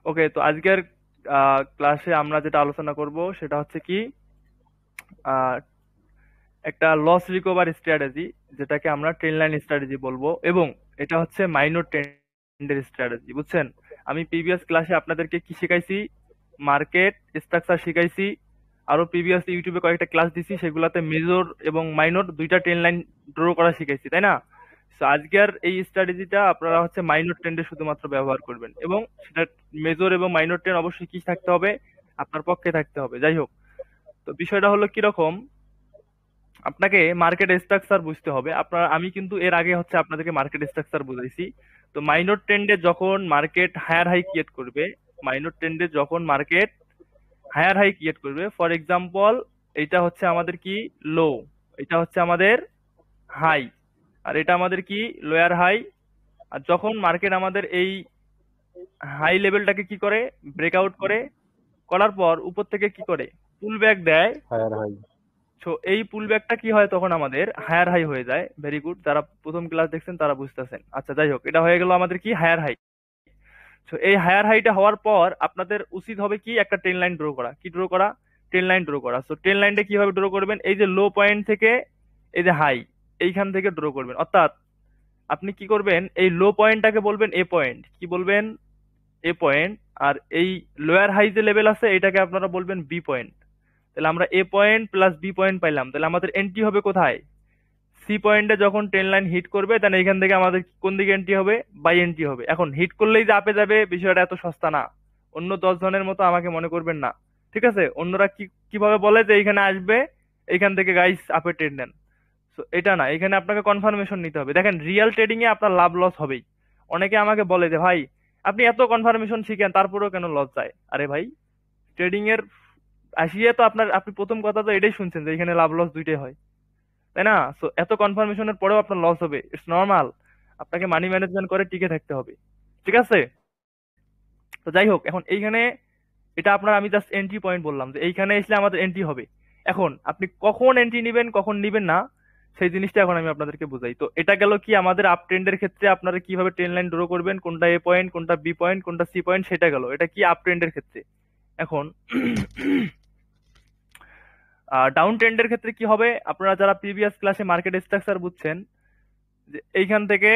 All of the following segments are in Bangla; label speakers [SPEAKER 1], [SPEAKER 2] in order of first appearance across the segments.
[SPEAKER 1] ওকে, তো আজকের ক্লাসে আমরা যেটা আলোচনা করব সেটা হচ্ছে কি আহ, একটা লস রিকভার স্ট্র্যাটেজি, যেটাকে আমরা ট্রেন লাইন স্ট্র্যাটেজি বলবো, এবং এটা হচ্ছে মাইনর ট্রেন্ডের স্ট্র্যাটেজি। বুঝছেন? আমি প্রিভিয়াস ক্লাসে আপনাদেরকে কি শিখাইছি? Market structure শিখাইছি। আরো প্রিভিয়াস ইউটিউবে কয়েকটা ক্লাস দিছি, সেগুলাতে মেজর এবং মাইনর দুইটা ট্রেন লাইন ড্র করা শিখাইছি, তাই না? তো আজকের এই স্ট্র্যাটেজিটা আপনারা হচ্ছে মাইনর ট্রেন্ডে শুধুমাত্র ব্যবহার করবেন, এবং সেটা মেজর এবং মাইনর ট্রেন্ড অবশ্যই কি থাকতে হবে? আপনার পক্ষে থাকতে হবে। যাই হোক, তো বিষয়টা হলো কিরকম, আপনাকে মার্কেট স্ট্রাকচার বুঝতে হবে। আমি কিন্তু এর আগে হচ্ছে আপনাদেরকে মার্কেট স্ট্রাকচার বুঝাইছি। তো মাইনর ট্রেন্ডে যখন মার্কেট হায়ার হাই ক্রিয়েট করবে, মাইনর ট্রেন্ডে যখন মার্কেট হায়ার হাই ক্রিয়েট করবে, ফর এক্সাম্পল এটা হচ্ছে আমাদের কি লো, এটা হচ্ছে আমাদের হাই, আর এটা আমাদের কি লোয়ার হাই। আর যখন মার্কেট আমাদের এই হাই লেভেলটাকে কি করে, ব্রেকআউট করে, করার পর উপর থেকে কি করে, পুল ব্যাক দেয়।
[SPEAKER 2] Higher high.
[SPEAKER 1] সো এই পুল ব্যাকটা কি হয়, তখন আমাদের হায়ার হাই হয়ে যায়। ভেরি গুড, যারা প্রথম ক্লাস দেখছেন তারা বুঝতেছেন। আচ্ছা, যাই হোক, এটা হয়ে গেল আমাদের কি হায়ার হাই। সো এই হায়ার হাইটা হওয়ার পর আপনাদের উচিত হবে কি একটা ট্রেন লাইন ড্র করা। কি ড্র করা? ট্রেন লাইন ড্র করা। সো ট্রেন লাইনটা কিভাবে ড্র করবেন? এই যে লো পয়েন্ট থেকে এই যে হাই, এইখান থেকে ড্র করবেন। অর্থাৎ আপনি কি করবেন, এই লো পয়েন্টটাকে বলবেন এ পয়েন্ট। কি বলবেন? এ পয়েন্ট। আর এই লোয়ার হাই যে লেভেল আছে এটাকে আপনারা বলবেন বি পয়েন্ট। তাহলে আমরা A point plus B point পাইলাম। তাহলে আমাদের এন্ট্রি হবে কোথায়? সি পয়েন্টে যখন ট্রেন লাইন হিট করবে, তাহলে এখান থেকে আমাদের কোন দিকে এন্ট্রি হবে? বাই এন্ট্রি হবে। এখন হিট করলেই যে আপে যাবে, বিষয়টা এত সস্তা না। অন্য 10 জনের মতো আমাকে মনে করবেন না, ঠিক আছে? অন্যরা কিভাবে বলে যে এইখানে আসবে, এইখান থেকে গাইস আপে ট্রেড নেন। তো এটা না, এখানে আপনাকে কনফার্মেশন নিতে হবে। দেখেন, রিয়েল ট্রেডিং এ আপনার লাভ লস হবেই। অনেকে আমাকে বলে যে ভাই, আপনি এত কনফার্মেশন শিখেন তারপরেও কেন লস যায়? আরে ভাই, ট্রেডিং এর আসিয়ে তো আপনি প্রথম কথা তো এটাই শুনছেন যে এখানে লাভ লস দুইটাই হয়, তাই না? সো এত কনফার্মেশনের পরেও আপনার লস হবে, ইটস নর্মাল। আপনাকে মানি ম্যানেজমেন্ট করে টিকে থাকতে হবে, ঠিক আছে? তো যাই হোক, এখন এইখানে এটা আপনার আমি জাস্ট এন্ট্রি পয়েন্ট বললাম যে এইখানে এসলে আমাদের এন্ট্রি হবে। এখন আপনি কখন এন্ট্রি নিবেন কখন নিবেন না, সেই জিনিসটা এখন আমি আপনাদেরকে বুঝাই। তো এটা গেল কি আমাদের আপ ট্রেন্ডের ক্ষেত্রে আপনারা কিভাবে ট্রেন লাইন ড্র করবেন, কোনটা এ পয়েন্ট, কোনটা বি পয়েন্ট, কোনটা সি পয়েন্ট, সেটা গেল। এটা কি আপ ট্রেন্ডের ক্ষেত্রে। এখন ডাউন ট্রেন্ডের ক্ষেত্রে কি হবে? আপনারা যারা প্রিভিয়াস ক্লাসে মার্কেট স্ট্রাকচার বুঝছেন, যে এইখান থেকে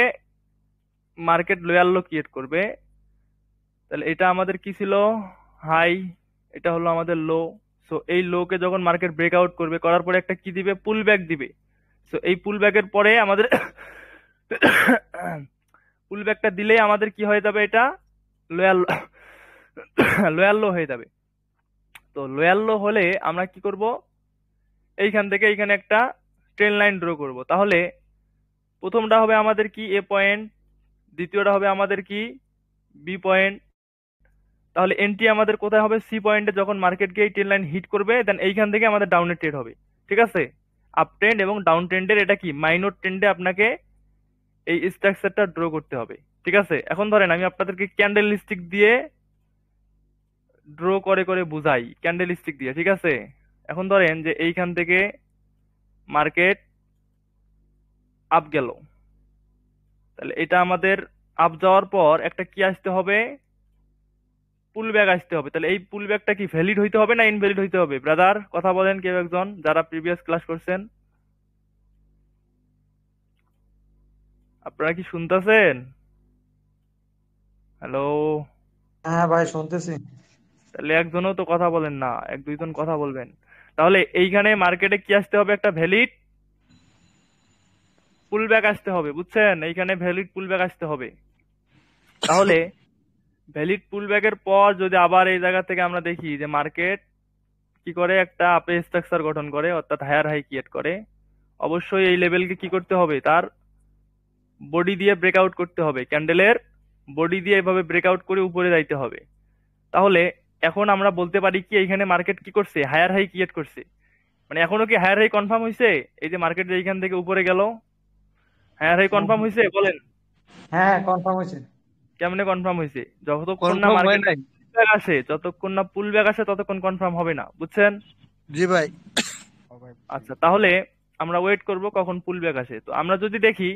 [SPEAKER 1] মার্কেট লোয়ার লো ক্রিয়েট করবে। তাহলে এটা আমাদের কি ছিল? হাই। এটা হলো আমাদের লো। সো এই লো কে যখন মার্কেট ব্রেকআউট করবে, করার পরে একটা কি দিবে? পুল ব্যাক দিবে। সো এই পুল ব্যাকের পরে আমাদের পুল ব্যাকটা দিলেই আমাদের কি হয়ে যাবে? এটা লোয়ার লোয়ার লো হয়ে যাবে। তো লোয়ার লো হলে আমরা কি করব? এইখান থেকে এইখানে একটা ট্রেন লাইন ড্র করব। তাহলে প্রথমটা হবে আমাদের কি এ পয়েন্ট, দ্বিতীয়টা হবে আমাদের কি বি পয়েন্ট। তাহলে এন্ট্রি আমাদের কোথায় হবে? সি পয়েন্টে যখন মার্কেট গিয়ে ট্রেন লাইন হিট করবে, দেন এইখান থেকে আমাদের ডাউনের ট্রেড হবে, ঠিক আছে? আপ ট্রেন্ড এবং ডাউন ট্রেন্ডের এটা কি মাইনর ট্রেন্ডে আপনাকে এই স্ট্রাকচারটা ড্র করতে হবে, ঠিক আছে? এখন ধরেন আমি আপনাদেরকে ক্যান্ডেল স্টিক দিয়ে ড্র করে করে বুঝাই, ক্যান্ডেল স্টিক দিয়ে, ঠিক আছে? এখন ধরেন যে এইখান থেকে মার্কেট আপ গেল, তাহলে এটা আমাদের আপ যাওয়ার পর একটা কি আসতে হবে? পুল ব্যাক আসতে হবে। তাহলে এই পুল ব্যাকটা কি ভ্যালিড হইতে হবে না ইনভ্যালিড হইতে হবে? ব্রাদার কথা বলেন কেউ একজন, যারা প্রিভিয়াস ক্লাস করছেন। আপনারা কি শুনতেছেন? হ্যালো?
[SPEAKER 3] হ্যাঁ ভাই শুনতেছি।
[SPEAKER 1] তাহলে একজনও তো কথা বলেন না, এক দুইজন কথা বলবেন। তাহলে এইখানে মার্কেটে কি আসতে হবে? একটা ভ্যালিড পুল ব্যাক আসতে হবে, বুঝছেন? এইখানে ভ্যালিড পুল ব্যাক আসতে হবে। তাহলে ভ্যালিড পুল ব্যাকের পর যদি আবার এই জায়গা থেকে আমরা দেখি যে মার্কেট কি করে, একটা আপে স্ট্রাকচার গঠন করে, অর্থাৎ হায়ার হাই ক্রিয়েট করে, অবশ্যই এই লেভেলকে কি করতে হবে? তার বডি দিয়ে ব্রেকআউট করতে হবে। ক্যান্ডেলের বডি দিয়ে এভাবে ব্রেকআউট করে উপরে যাইতে হবে। তাহলে এখন আমরা বলতে পারি কি এইখানে মার্কেট কি করছে? হায়ার হাই ক্রিয়েট করছে। মানে এখনো কি হায়ার হাই কনফার্ম হয়েছে? এই যে মার্কেট এইখান থেকে উপরে গেল, হায়ার হাই
[SPEAKER 3] হ্যাঁ
[SPEAKER 1] কনফার্ম হয়েছে? বলেন
[SPEAKER 3] হ্যাঁ কনফার্ম হয়েছে।
[SPEAKER 1] কেমনে কনফার্ম হয়েছে? যতক্ষণ না
[SPEAKER 2] কনফার্ম হয়
[SPEAKER 1] মার্কেট
[SPEAKER 2] নাই।
[SPEAKER 1] ব্যাক আসে, যতক্ষণ না পুল ব্যাক আসে, ততক্ষণ কনফার্ম হবে না, বুঝছেন?
[SPEAKER 2] জি ভাই।
[SPEAKER 1] আচ্ছা, তাহলে আমরা ওয়েট করব কখন পুল ব্যাক আসে। তো আমরা যদি দেখি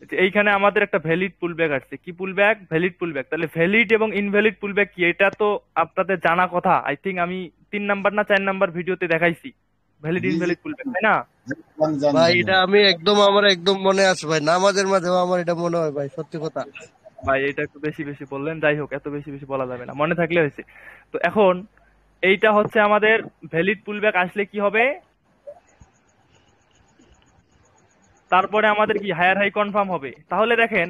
[SPEAKER 1] যে এইখানে আমাদের একটা ভ্যালিড পুলব্যাক আসছে, কি পুলব্যাক? Valid pullback. তাহলে ভ্যালিড এবং ইনভ্যালিড পুলব্যাক কি, এটা তো আপনাদের জানা কথা। আই থিঙ্ক আমি 3 নাম্বার না 4 নাম্বার ভিডিওতে দেখাইছি ভ্যালিড
[SPEAKER 2] জি জি
[SPEAKER 1] ইনভ্যালিড পুলব্যাক, তাই না?
[SPEAKER 2] জানি জানি
[SPEAKER 4] ভাই
[SPEAKER 2] জানি
[SPEAKER 4] এটা আমি একদম আমার একদম মনে আছে ভাই, নামাজের মাঝেও আমার এটা মনে হয় ভাই, সত্যি কথা।
[SPEAKER 1] ভাই এটা একটু বেশি বেশি বললেন, যাই হোক এত বেশি বেশি বলা যাবে না, মনে থাকলে হয়েছে। তো এখন এইটা হচ্ছে আমাদের ভ্যালিড পুলব্যাক আসলে কি হবে, তারপরে আমাদের কি হায়ার হাই কনফার্ম হবে। তাহলে দেখেন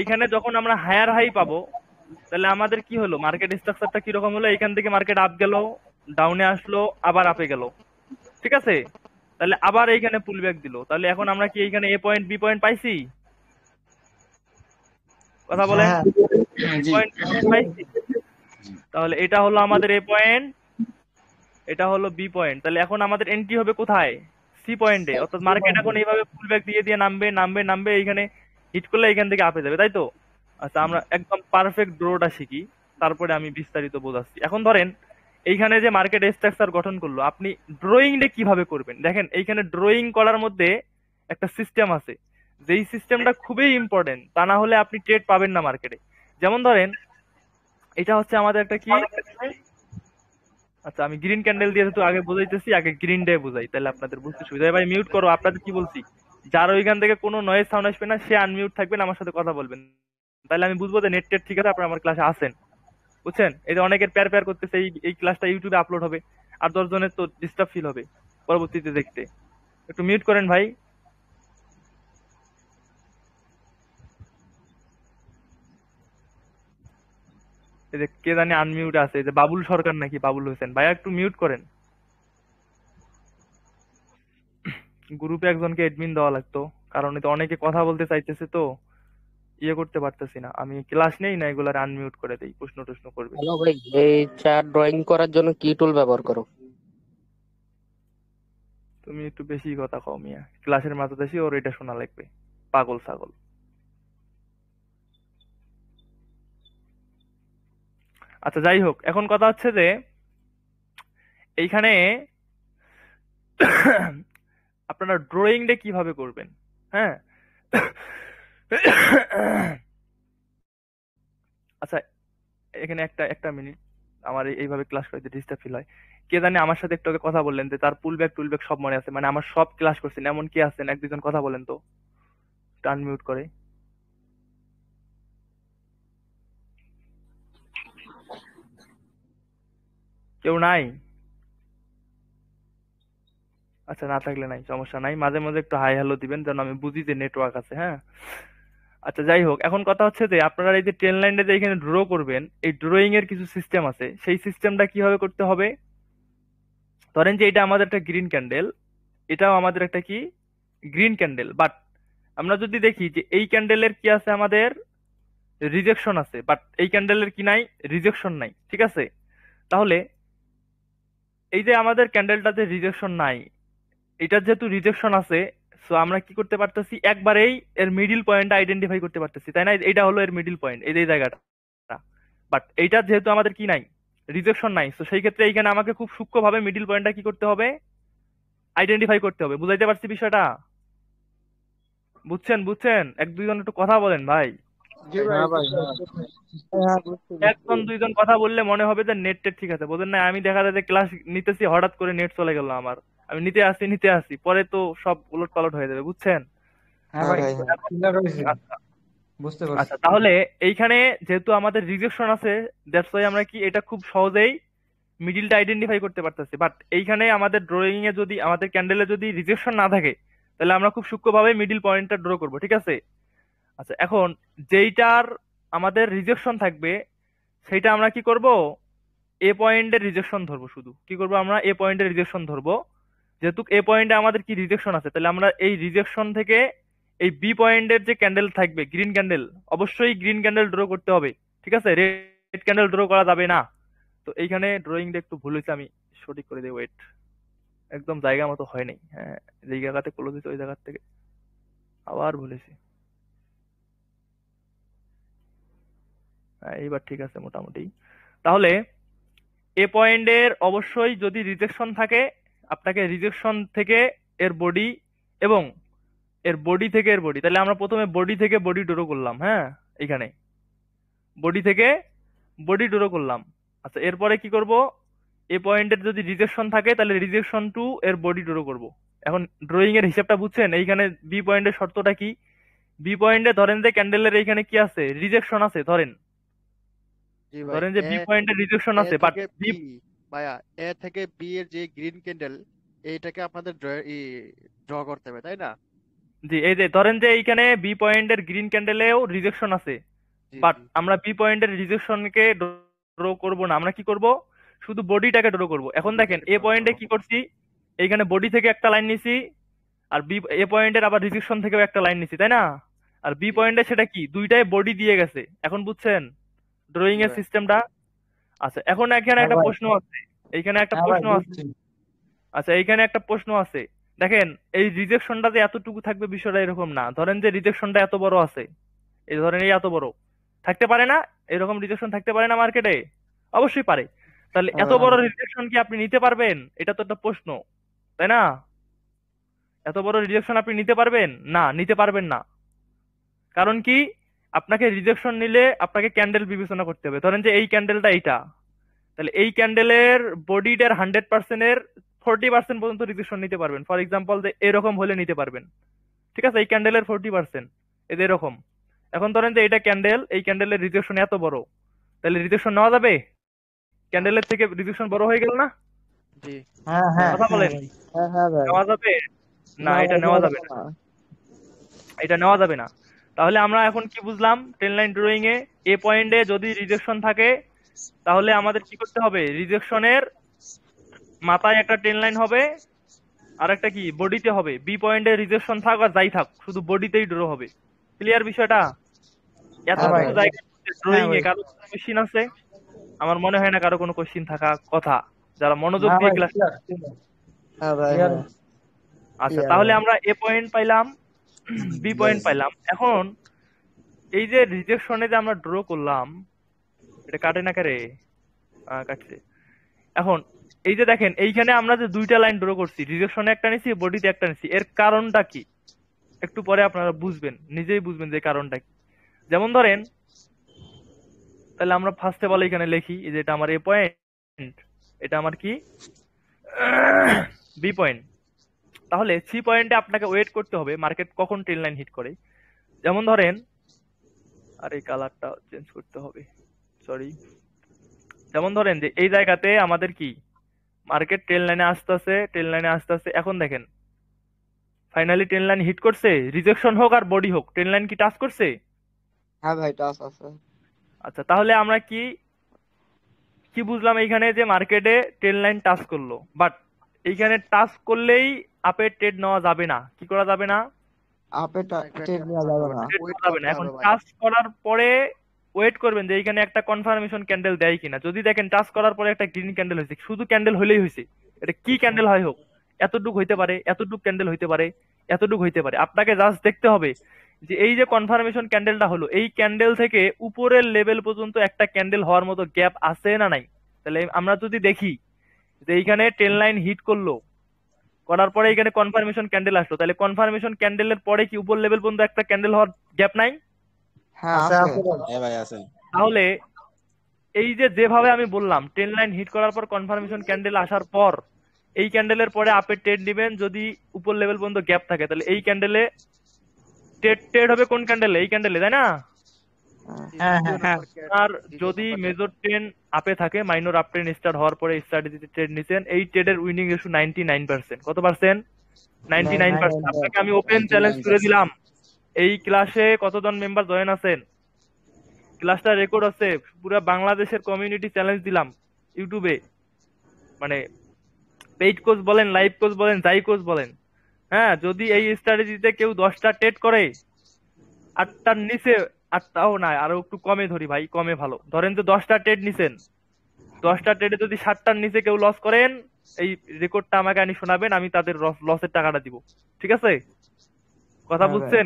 [SPEAKER 1] এইখানে যখন আমরা হায়ার হাই পাবো, তাহলে আমাদের কি হলো, মার্কেট স্ট্রাকচারটা কিরকম হলো, এইখান থেকে মার্কেট আপ গেল, ডাউনে আসলো, আবার আপে গেল, ঠিক আছে? তাহলে আবার এইখানে পুলব্যাক দিল, তাহলে এখন আমরা কি এইখানে এ পয়েন্ট বি পয়েন্ট পাইছি? কথা বলেন,
[SPEAKER 3] হ্যাঁ
[SPEAKER 2] জি
[SPEAKER 1] পয়েন্ট পাইছি। তাহলে এটা হলো আমাদের এ পয়েন্ট, এটা হলো বি পয়েন্ট। তাহলে এখন আমাদের এন্ট্রি হবে কোথায়? সি পয়েন্টে। অর্থাৎ মার্কেট এখন এইভাবে পুলব্যাক দিয়ে দিয়ে নামবে নামবে নামবে, এইখানে হিট করলে এইখান থেকে আপে যাবে, তাই তো? আচ্ছা, আমরা একদম পারফেক্ট ড্রোটা শিখি, তারপরে আমি বিস্তারিত বোঝাচ্ছি। এখন ধরেন এইখানে যে মার্কেট স্ট্রাকচার গঠন করলো, আপনি ড্রয়িংটা কিভাবে করবেন দেখেন। এইখানে ড্রয়িং করার মধ্যে একটা সিস্টেম আছে, যেই সিস্টেমটা খুবই ইম্পর্টেন্ট, তা না হলে আপনি ট্রেড পাবেন না মার্কেটে। যেমন ধরেন এটা হচ্ছে আমাদের একটা কি, আচ্ছা আমি গ্রিন ক্যান্ডেল দিয়ে তো আগে বুঝাইতেছি, আগে গ্রিন ডে বুঝাই, তাহলে আপনাদের বুঝতে সুবিধা হয়। ভাই মিউট করো, আপনাদের কি বলছি, যার ওইখান থেকে কোনো নয়েজ সাউন্ড আসবে না সে আনমিউট থাকবেন, আমার সাথে কথা বলবেন, তাহলে আমি বুঝবো যে নেট টেট ঠিক আছে, আপনারা আমার ক্লাসে আসেন। বুঝছেন? এই যে অনেকের প্যার প্যার করতেছে, এই এই ক্লাসটা ইউটিউবে আপলোড হবে, আর 10 জনের তো ডিস্টার্ব ফিল হবে পরবর্তীতে দেখতে। একটু মিউট করেন ভাই। এই যে কে জানি আনমিউট আছে, এই যে বাবুল সরকার নাকি বাবুল হোসেন, ভাইয়া একটু মিউট করেন। গ্রুপে একজনকে এডমিন দেওয়া লাগতো, কারণ এতে অনেকে কথা বলতে চাইতেছে, তো ইয়ে করতে পারতেছি না। আমি ক্লাস নেই না, এগুলার আনমিউট করে দেই, প্রশ্ন টশ্ন করবে।
[SPEAKER 5] হ্যালো ভাই, এই চার্ট ড্রয়িং করার জন্য কি টুল ব্যবহার করো?
[SPEAKER 1] তুমি একটু বেশি কথা কও মিয়া, ক্লাসের মাঝে দেশি ওর এটা শোনা লাগবে, পাগল ছাগল। আচ্ছা যাই হোক, এখন কথা হচ্ছে যে এইখানে আপনারা ড্রয়িংটা কিভাবে করবেন, হ্যাঁ? আচ্ছা এখানে একটা একটা মিনিট, আমার এইভাবে ক্লাস করতে ডিস্টার্ব ফিল হয়। কে জানি আমার সাথে একটু আগে কথা বললেন যে তার পুলব্যাক টুলব্যাক সব মনে আছে, মানে আমার সব ক্লাস করছেন, এমন কে আছেন? এক দুজন কথা বলেন তো, আনমিউট করে। কেউ নাই? আচ্ছা না থাকলে নাই, সমস্যা নাই, মাঝে মাঝে একটু হাই হ্যালো দিবেন যেন আমি বুঝি যে নেটওয়ার্ক আছে, হ্যাঁ? আচ্ছা যাই হোক, এখন কথা হচ্ছে যে আপনারা এই যে ট্রেন লাইনটা যে এখানে ড্র করবেন, এই ড্রয়িং এর কিছু সিস্টেম আছে, সেই সিস্টেমটা কিভাবে করতে হবে। ধরেন যে এটা আমাদের একটা গ্রিন ক্যান্ডেল, এটাও আমাদের একটা কি গ্রিন ক্যান্ডেল, বাট আমরা যদি দেখি যে এই ক্যান্ডেলের কি আছে, আমাদের রিজেকশন আছে, বাট এই ক্যান্ডেলের কি নাই, রিজেকশন নাই, ঠিক আছে? তাহলে এই যে আমাদের ক্যান্ডেলটাতে রিজেকশন নাই, এটার যেহেতু রিজেকশন আছে, সো আমরা কি করতে পারতেছি, একবারেই এর মিডিল পয়েন্ট আইডেন্টিফাই করতে পারতেছি, তাই না? এটা হলো এর মিডিল পয়েন্ট, এই যে এই জায়গাটা। বাট এইটার যেহেতু আমাদের কি নাই, রিজেকশন নাই, তো সেই ক্ষেত্রে এইখানে আমাকে খুব সূক্ষ্মভাবে মিডিল পয়েন্টটা কি করতে হবে, আইডেন্টিফাই করতে হবে। বুঝাইতে পারছি বিষয়টা? বুঝছেন বুঝছেন? এক দুইজন একটু কথা বলেন ভাই।
[SPEAKER 2] জি ভাই
[SPEAKER 4] হ্যাঁ ভাই, হ্যাঁ।
[SPEAKER 3] হ্যাঁ বুঝতে
[SPEAKER 1] একজন দুইজন কথা বললে মনে হবে যে নেট টেট ঠিক আছে, বোঝেন না? আমি দেখা যায় যে ক্লাস নিতেছি, হঠাৎ করে নেট চলে গেল আমার, আমি নিতে আসি, পরে তো সব উলট পালট হয়ে যাবে, বুঝছেন?
[SPEAKER 3] হ্যাঁ
[SPEAKER 2] হ্যাঁ
[SPEAKER 3] ভাই
[SPEAKER 2] ভাই হ্যাঁ
[SPEAKER 3] ক্লিয়ার হয়েছে,
[SPEAKER 1] আচ্ছা
[SPEAKER 3] বুঝতে পারছি।
[SPEAKER 1] আচ্ছা, তাহলে এইখানে যেহেতু আমাদের রিজেকশন আছে, দ্যাটস ওয়াই আমরা কি এটা খুব সহজেই মিডিলটা আইডেন্টিফাই করতে পারতেছি। বাট এইখানে আমাদের ড্রয়িং এ যদি, আমাদের ক্যান্ডেলে যদি রিজেকশন না থাকে, তাহলে আমরা খুব সূক্ষ্মভাবে মিডিল পয়েন্টটা ড্র করব, ঠিক আছে? আচ্ছা এখন যেইটার আমাদের রিজেকশন থাকবে, সেইটা আমরা কি করব, এ পয়েন্টের রিজেকশন ধরবো। শুধু কি করব, আমরা এ পয়েন্টের রিজেকশন ধরবো। যেহেতু এ পয়েন্টে আমাদের কি রিজেকশন আছে, তাহলে আমরা এই রিজেকশন থেকে এই বি পয়েন্টের যে ক্যান্ডেল থাকবে, গ্রিন ক্যান্ডেল, অবশ্যই গ্রিন ক্যান্ডেল ড্র করতে হবে, ঠিক আছে? রেড ক্যান্ডেল ড্র করা যাবে না। তো এইখানে ড্রয়িংটা একটু ভুল হয়েছে, আমি সঠিক করে দিই, ওয়েট। একদম জায়গা মতো হয় নাই, হ্যাঁ, যেই জায়গাতে ক্লোজ হয়েছে ওই জায়গা থেকে আবার ভুলেছি। হ্যাঁ এইবার ঠিক আছে মোটামুটি। তাহলে এ পয়েন্টের অবশ্যই যদি রিজেকশন থাকে, আপনাকে রিজেকশন থেকে এর বডি এবং এর বডি থেকে এর বডি, তাহলে আমরা প্রথমে বডি থেকে বডি ড্র করলাম। হ্যাঁ, এখানে বডি থেকে বডি ড্র করলাম। আচ্ছা, এরপরে কি করব, এ পয়েন্টের যদি রিজেকশন থাকে তাহলে রিজেকশন টু এর বডি ড্র করব। এখন ড্রয়িং এর হিসাবটা বুঝছেন? এইখানে বি পয়েন্টের শর্তটা কি, বি পয়েন্টে ধরেন যে ক্যান্ডেলের এইখানে কি আছে, রিজেকশন আছে, ধরেন
[SPEAKER 6] জি ভাই,
[SPEAKER 1] ধরেন যে বি পয়েন্টের রিজেকশন
[SPEAKER 6] এ
[SPEAKER 1] আছে, বাট
[SPEAKER 6] থেকে
[SPEAKER 1] বি,
[SPEAKER 6] বি, ভাইয়া এ থেকে বি এর যে গ্রিন ক্যান্ডেল, এইটাকে আপনাদের ড্র করতে হবে, তাই না?
[SPEAKER 1] জি এই যে ধরেন যে এইখানে বি পয়েন্টের গ্রিন ক্যান্ডেলেও রিজেকশন আছে,
[SPEAKER 6] জি
[SPEAKER 1] বাট
[SPEAKER 6] জি
[SPEAKER 1] আমরা বি পয়েন্টের রিজেকশনকে ড্র করব না, আমরা কি করব, শুধু বডিটাকে ড্র করব। এখন দেখেন
[SPEAKER 6] বডিটাকে
[SPEAKER 1] এ
[SPEAKER 6] ড্র
[SPEAKER 1] পয়েন্টে
[SPEAKER 6] করবো।
[SPEAKER 1] কি করছি, এইখানে বডি থেকে একটা লাইন নিছি, আর বি এ পয়েন্টের আবার রিজেকশন থেকেও একটা লাইন নিছি, তাই না? আর বি
[SPEAKER 6] জি
[SPEAKER 1] পয়েন্টে সেটা কি, দুইটাই বডি দিয়ে গেছে। এখন বুঝছেন ড্রয়িং
[SPEAKER 6] জি
[SPEAKER 1] এর
[SPEAKER 6] ভাই।
[SPEAKER 1] সিস্টেমটা? আচ্ছা, এখন এখানে
[SPEAKER 3] হ্যাঁ
[SPEAKER 1] একটা
[SPEAKER 3] ভাই,
[SPEAKER 1] প্রশ্ন আছে, এইখানে একটা
[SPEAKER 3] হ্যাঁ ভাই
[SPEAKER 1] প্রশ্ন আছে।
[SPEAKER 3] বুঝছি।
[SPEAKER 1] আচ্ছা, এইখানে একটা প্রশ্ন আছে, দেখেন এই রিজেকশনটা যে এতটুকু থাকবে বিষয়টা এরকম না। ধরেন যে রিজেকশনটা এত বড় আছে, এই ধরেন এই এত বড় থাকতে পারে না, এরকম রিজেকশন থাকতে পারে না মার্কেটে? অবশ্যই পারে। তাহলে
[SPEAKER 3] হ্যাঁ
[SPEAKER 1] এত
[SPEAKER 3] ভাই,
[SPEAKER 1] বড় রিজেকশন কি আপনি নিতে পারবেন? এটা তো একটা প্রশ্ন, তাই না? এত বড় রিজেকশন আপনি নিতে পারবেন না, নিতে পারবেন না। কারণ কি, আপনাকে রিজেকশন নিলে আপনাকে ক্যান্ডেল বিবেচনা করতে হবে। ধরেন যে এই ক্যান্ডেলটা এইটা, তাহলে এই ক্যান্ডেলের বডিটার 100%-এর 40% পর্যন্ত রিজেকশন নিতে পারবেন। ফর এক্সাম্পল যে এরকম হলে নিতে পারবেন, ঠিক আছে? এই ক্যান্ডেলের 40% এই যে এরকম। এখন ধরেন যে এটা ক্যান্ডেল, এই ক্যান্ডেলের রিজেকশন এত বড়, তাহলে রিজেকশন নেওয়া যাবে? ক্যান্ডেলের থেকে রিজেকশন বড় হয়ে গেল না?
[SPEAKER 6] জি
[SPEAKER 3] হ্যাঁ হ্যাঁ
[SPEAKER 1] কথা বলেন,
[SPEAKER 3] হ্যাঁ হ্যাঁ ভাই,
[SPEAKER 1] নেওয়া যাবে? না,
[SPEAKER 3] না
[SPEAKER 1] এটা
[SPEAKER 3] ভাই
[SPEAKER 1] নেওয়া
[SPEAKER 3] নেওয়া
[SPEAKER 1] যাবে
[SPEAKER 3] যাবে
[SPEAKER 1] না,
[SPEAKER 3] না।
[SPEAKER 1] এটা নেওয়া যাবে না। তাহলে আমরা এখন কি বুঝলাম, টেন লাইন ড্রয়িং এ পয়েন্টে যদি রিজেকশন থাকে তাহলে আমাদের কি করতে হবে, রিজেকশনের মাথায় একটা টেন লাইন হবে, আর একটা কি বডিতে হবে। বি পয়েন্টে রিজেকশন থাক আর যাই থাক, শুধু বডিতেই ড্র হবে। ক্লিয়ার বিষয়টা?
[SPEAKER 3] হ্যাঁ ভাই,
[SPEAKER 1] এতটুকু জায়গায়
[SPEAKER 3] হ্যাঁ
[SPEAKER 1] ড্রয়িং এ
[SPEAKER 3] ভাই,
[SPEAKER 1] কারো কোনো কোশ্চিন আছে? আমার মনে হয় না কারো কোনো কোশ্চিন থাকা কথা, যারা মনোযোগ
[SPEAKER 3] না
[SPEAKER 1] দিয়ে
[SPEAKER 3] ভাই
[SPEAKER 1] ক্লাস।
[SPEAKER 3] ক্লিয়ার
[SPEAKER 4] হ্যাঁ ভাই,
[SPEAKER 3] ক্লিয়ার।
[SPEAKER 4] হ্যাঁ
[SPEAKER 1] আচ্ছা,
[SPEAKER 4] ক্লিয়ার
[SPEAKER 1] তাহলে
[SPEAKER 4] ভাই।
[SPEAKER 1] আমরা এ পয়েন্ট পাইলাম, বি পয়েন্ট পাইলাম। এখন এই যে রিজেকশনে যে আমরা ড্র করলাম, এটা কাটে না কারে? কাটছে। এখন এই যে দেখেন এইখানে আমরা যে দুইটা লাইন ড্র করছি, রিজেকশনে একটা নিছি, বডিতে একটা নিছি, এর কারণটা কি একটু পরে আপনারা বুঝবেন, নিজেই বুঝবেন যে কারণটা কি। যেমন ধরেন, তাহলে আমরা ফার্স্টে বলে এখানে লিখি যে এটা আমার এ পয়েন্ট, এটা আমার কি বি পয়েন্ট। তাহলে সি পয়েন্টে আপনাকে ওয়েট করতে হবে মার্কেট কখন ট্রেন লাইন হিট করে। যেমন ধরেন, আর এই কালারটা চেঞ্জ করতে হবে, সরি। যেমন ধরেন যে এই জায়গাতে আমাদের কি মার্কেট ট্রেন লাইনে আসতেছে, ট্রেন লাইনে আসতেছে। এখন দেখেন ফাইনালি ট্রেন লাইন হিট করছে, রিজেকশন হোক আর বডি হোক, ট্রেন লাইন কি টাচ করছে?
[SPEAKER 3] হ্যাঁ ভাই টাচ আছে।
[SPEAKER 1] আচ্ছা, তাহলে আমরা কি কি বুঝলাম এইখানে, যে মার্কেটে ট্রেন লাইন টাচ করলো, বাট এইখানে টাচ করলেই আপে ট্রেড নেওয়া যাবে না। কি করা যাবে না?
[SPEAKER 3] আপে
[SPEAKER 6] একটা
[SPEAKER 3] টেক নেওয়া যাবে না।
[SPEAKER 1] ট্রেড
[SPEAKER 6] ওয়েট
[SPEAKER 1] নেওয়া যাবে
[SPEAKER 6] করতে
[SPEAKER 1] না। এখন
[SPEAKER 6] হবে ভাই।
[SPEAKER 1] টাচ করার পরে ওয়েট করবেন যে এইখানে একটা কনফার্মেশন ক্যান্ডেল দেয় কিনা। যদি দেখেন টাচ করার পরে একটা গ্রিন ক্যান্ডেল হয়েছে, শুধু ক্যান্ডেল হলেই হয়েছে, এটা কি ক্যান্ডেল হয় হোক, এতটুক হইতে পারে, এতটুক ক্যান্ডেল হইতে পারে, এতটুক হইতে পারে, আপনাকে জাস্ট দেখতে হবে যে এই যে কনফার্মেশন ক্যান্ডেলটা হলো, এই ক্যান্ডেল থেকে উপরের লেভেল পর্যন্ত একটা ক্যান্ডেল হওয়ার মতো গ্যাপ আছে না নাই। তাহলে আমরা যদি দেখি যে এইখানে ট্রেন লাইন হিট করলো, করার পরে এখানে কনফার্মেশন ক্যান্ডেল আসলো, তাহলে কনফার্মেশন ক্যান্ডেলের পরে কি উপর লেভেল পর্যন্ত একটা ক্যান্ডেল হওয়ার গ্যাপ নাই?
[SPEAKER 3] হ্যাঁ
[SPEAKER 4] আছে
[SPEAKER 3] আছে।
[SPEAKER 4] আছে ভাই।
[SPEAKER 2] হ্যাঁ ভাই আছে।
[SPEAKER 1] তাহলে এই যে যেভাবে আমি বললাম ট্রেন লাইন হিট করার পর কনফার্মেশন ক্যান্ডেল আসার পর এই ক্যান্ডেলের পরে আপে ট্রেড দিবেন, যদি উপর লেভেল পর্যন্ত গ্যাপ থাকে তাহলে এই ক্যান্ডেলে ট্রেড ট্রেড হবে কোন ক্যান্ডেলে? এই ক্যান্ডেলে, তাই না?
[SPEAKER 3] হ্যাঁ হ্যাঁ হ্যাঁ।
[SPEAKER 1] আর যদি মেজর ট্রেন আপে থাকে, মাইনর আপ ট্রেন স্টার্ট হওয়ার পরে স্ট্র্যাটেজিতে ট্রেড নিছেন, এই ট্রেডের উইনিং রেশিও 99%। কত পার্সেন্ট? 99%। আপনাকে আমি ওপেন চ্যালেঞ্জ করে দিলাম, এই ক্লাসে কতজন মেম্বার জয়েন আছেন, ক্লাসটা রেকর্ড আছে, পুরো বাংলাদেশের কমিউনিটি চ্যালেঞ্জ দিলাম ইউটিউবে, মানে পেইড কোর্স বলেন, লাইভ কোর্স বলেন, যাই কোর্স বলেন। হ্যাঁ, যদি এই স্ট্র্যাটেজিতে কেউ 10টা ট্রেড করে, 8টার নিচে, 8টাও না, আরো একটু কমে ধরি ভাই, কমে ভালো, ধরেন যে 10টা ট্রেড নিছেন, 10টা ট্রেডে যদি 7টার নিচে কেউ লস করেন, এই রেকর্ডটা আমাকে আনি শোনাবেন, আমি তাদের লসের টাকাটা দিব। ঠিক আছে? কথা
[SPEAKER 3] হ্যাঁ ভাই।
[SPEAKER 1] বুঝছেন?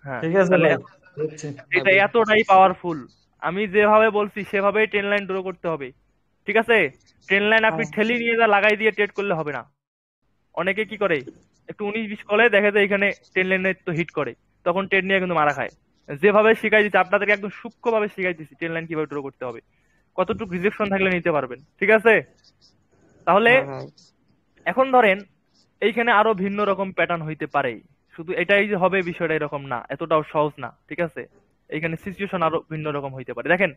[SPEAKER 1] হ্যাঁ,
[SPEAKER 3] ঠিক আছে
[SPEAKER 1] তাহলে
[SPEAKER 3] ভাই, বুঝছি।
[SPEAKER 1] এটা এতটাই পাওয়ারফুল। আমি যেভাবে বলছি সেভাবেই ট্রেন লাইন ড্র করতে হবে। ঠিক আছে? ট্রেন লাইন আপনি
[SPEAKER 3] হ্যাঁ।
[SPEAKER 1] ঠেলি নিয়ে যা লাগাই দিয়ে ট্রেড করলে হবে না। অনেকে কি করে, একটু 19-20 কলে দেখা যায় এখানে ট্রেন লাইনে তো হিট করে, তখন ট্রেন নিয়ে কিন্তু মারা খায়। যেভাবে শিখাই দিচ্ছি আপনাদেরকে, একদম সূক্ষ্মভাবে শিখাই দিচ্ছি ট্রেন লাইন কিভাবে ড্র করতে হবে, কতটুকু রিজেকশন থাকলে নিতে পারবেন, ঠিক আছে? তাহলে
[SPEAKER 3] হ্যাঁ ভাই
[SPEAKER 1] এখন ধরেন এইখানে আরো ভিন্ন রকম প্যাটার্ন হইতে পারে, শুধু এটাই যে হবে বিষয়টা এরকম না, এতটাও সহজ না, ঠিক আছে? এইখানে সিচুয়েশন আরো ভিন্ন রকম হইতে পারে। দেখেন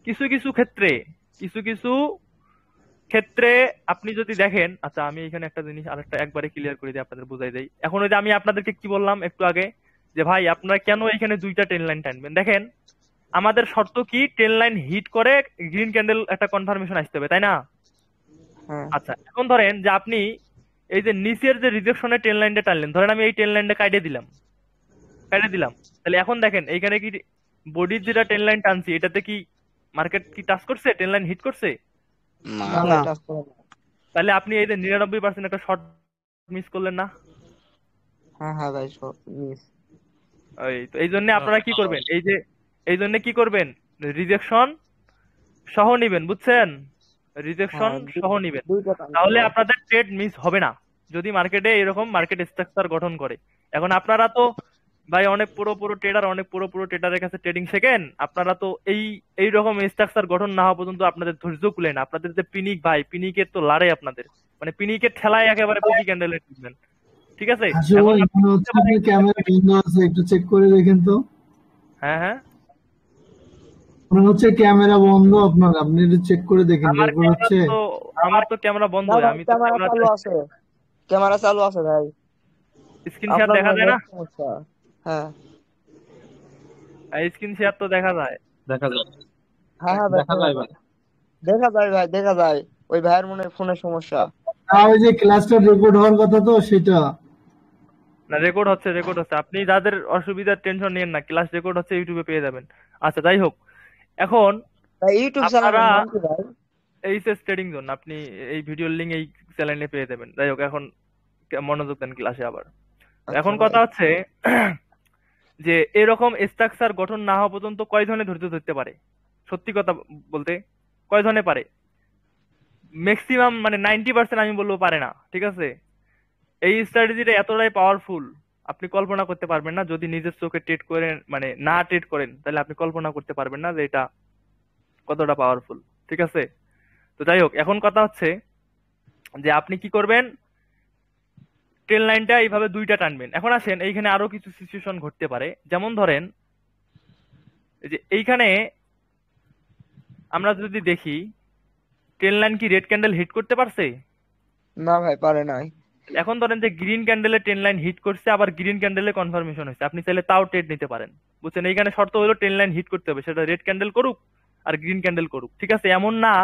[SPEAKER 1] কিছু কিছু ক্ষেত্রে, কিছু কিছু ক্ষেত্রে আপনি যদি দেখেন, আচ্ছা আমি এখানে একটা জিনিস আরেকটা একবারে ক্লিয়ার করে দিই, আপনাদের বুঝাই দেই। এখন ওই যে আমি আপনাদেরকে কি বললাম একটু আগে, যে ভাই আপনারা কেন এখানে দুইটা ট্রেন লাইন টানবেন, দেখেন আমাদের শর্ত কি, ট্রেন লাইন হিট করে গ্রিন ক্যান্ডেল একটা কনফার্মেশন আসতে হবে, তাই না?
[SPEAKER 3] হ্যাঁ
[SPEAKER 1] আচ্ছা এখন ধরেন যে আপনি এই যে নিচের যে রিজেকশনের ট্রেন লাইনটা টানলেন, ধরেন আমি এই ট্রেন লাইনটা কাটিয়ে দিলাম, তাহলে এখন দেখেন এইখানে কি বডির যেটা ট্রেন লাইন টানছি এটাতে কি মার্কেট কি টাচ করছে, ট্রেন লাইন হিট করছে?
[SPEAKER 3] না
[SPEAKER 5] না
[SPEAKER 3] ভাই টাচ করে না।
[SPEAKER 1] তাহলে আপনি এই যে 99% একটা শর্ট মিস করলেন না?
[SPEAKER 3] হ্যাঁ হ্যাঁ ভাই মিস।
[SPEAKER 1] ওই তো এই জন্য আপনারা কি করবেন, এই যে এই জন্য কি করবেন, রিজেকশন সহ নিবেন, বুঝছেন? রিজেকশন
[SPEAKER 3] হ্যাঁ
[SPEAKER 1] সহ নিবেন,
[SPEAKER 3] দুইটা টানতে
[SPEAKER 1] তাহলে
[SPEAKER 3] হয়।
[SPEAKER 1] আপনাদের ট্রেড মিস হবে না, যদি মার্কেটে এরকম মার্কেট স্ট্রাকচার গঠন করে। এখন আপনারা তো ভাই অনেক পুরো ট্রেডার, অনেক পুরো ট্রেডারের কাছে ট্রেডিং শেখেন, আপনারা তো এই রকম স্ট্রাকচার গঠন না হওয়া পর্যন্ত আপনাদের ধৈর্য কুলে না। আপনাদের যে পিনিক ভাই, পিনিকের তো লাড়ে আপনাদের, মানে পিনিকের ঠেলায় একেবারে প্রতি ক্যান্ডেলে টিকবেন, ঠিক আছে?
[SPEAKER 7] আসলে
[SPEAKER 1] এখন আপনি
[SPEAKER 7] এখানে
[SPEAKER 1] বলতে
[SPEAKER 7] হচ্ছে
[SPEAKER 1] পারেন,
[SPEAKER 7] আপনার ক্যামেরা বন্ধ আছে, একটু চেক করে দেখেন তো।
[SPEAKER 1] হ্যাঁ হ্যাঁ
[SPEAKER 7] মনে হচ্ছে ক্যামেরা বন্ধ আপনার, আপনি একটু চেক করে দেখেন
[SPEAKER 1] আমার
[SPEAKER 7] রেকর্ড
[SPEAKER 1] ক্যামেরা
[SPEAKER 7] হচ্ছে।
[SPEAKER 1] তো, আমার তো ক্যামেরা বন্ধ,
[SPEAKER 3] না ভাই
[SPEAKER 1] আমি তো
[SPEAKER 3] ক্যামেরা চালু আছে, ক্যামেরা চালু আছে ভাই।
[SPEAKER 1] স্ক্রিন শেয়ার
[SPEAKER 3] আপনার
[SPEAKER 1] দেখা
[SPEAKER 3] মনে
[SPEAKER 1] যায় না?
[SPEAKER 3] হয় সমস্যা। হ্যাঁ
[SPEAKER 1] স্ক্রিন শেয়ার তো দেখা যায়।
[SPEAKER 3] হ্যাঁ হ্যাঁ ভাই
[SPEAKER 2] দেখা যায় ভাই।
[SPEAKER 3] দেখা যায় ভাই, দেখা যায়। ওই ভাইয়ের মনে হয় ফোনের সমস্যা।
[SPEAKER 7] ওই যে ক্লাসটা রেকর্ড হওয়ার কথা তো সেটা।
[SPEAKER 1] না রেকর্ড হচ্ছে, রেকর্ড হচ্ছে, আপনি যাদের অসুবিধার টেনশন নিয়েন না, ক্লাস রেকর্ড হচ্ছে, ইউটিউবে পেয়ে যাবেন। আচ্ছা যাই হোক, এখন
[SPEAKER 3] ভাই ইউটিউব
[SPEAKER 1] আপনারা
[SPEAKER 3] চ্যানেলের নাম কি ভাই?
[SPEAKER 1] এইচএস ট্রেডিং জোন, আপনি এই ভিডিওর লিঙ্ক এই চ্যানেলে পেয়ে যাবেন। যাই হোক এখন মনোযোগ দেন ক্লাসে আবার।
[SPEAKER 3] আচ্ছা
[SPEAKER 1] এখন
[SPEAKER 3] ভাই।
[SPEAKER 1] কথা হচ্ছে যে এরকম স্ট্রাকচার গঠন না হওয়া পর্যন্ত কয় ধরনের ধৈর্য ধরতে পারে, সত্যি কথা বলতে কয় ধরনের পারে? ম্যাক্সিমাম মানে 90% আমি বলবো পারে না, ঠিক আছে? এই স্ট্র্যাটেজিটা এতটাই পাওয়ারফুল, আপনি কল্পনা করতে পারবেন না, যদি নিজের চোখে ট্রেড করেন, মানে না ট্রেড করেন, তাহলে আপনি কল্পনা করতে পারবেন না যে এটা কতটা পাওয়ারফুল, ঠিক আছে? তো যাই হোক এখন কথা হচ্ছে যে আপনি কি করবেন, ট্রেন লাইনটা এইভাবে দুইটা টানবেন। এখন আসেন এইখানে আরো কিছু সিচুয়েশন ঘটতে পারে, যেমন ধরেন এই যে এইখানে আমরা যদি দেখি ট্রেন লাইন কি রেড ক্যান্ডেল হিট করতে পারছে?
[SPEAKER 3] না ভাই পারে নাই।
[SPEAKER 1] এখন ধরেন যে গ্রিন ক্যান্ডেলে ট্রেন লাইন হিট করছে, আবার গ্রিন ক্যান্ডেলে কনফার্মেশন হয়েছে, আপনি চাইলে তাও ট্রেড নিতে পারেন, বুঝছেন? এইখানে শর্ত হলো ট্রেন লাইন হিট করতে হবে, সেটা রেড ক্যান্ডেল করুক আর গ্রিন ক্যান্ডেল করুক, ঠিক আছে? এমন না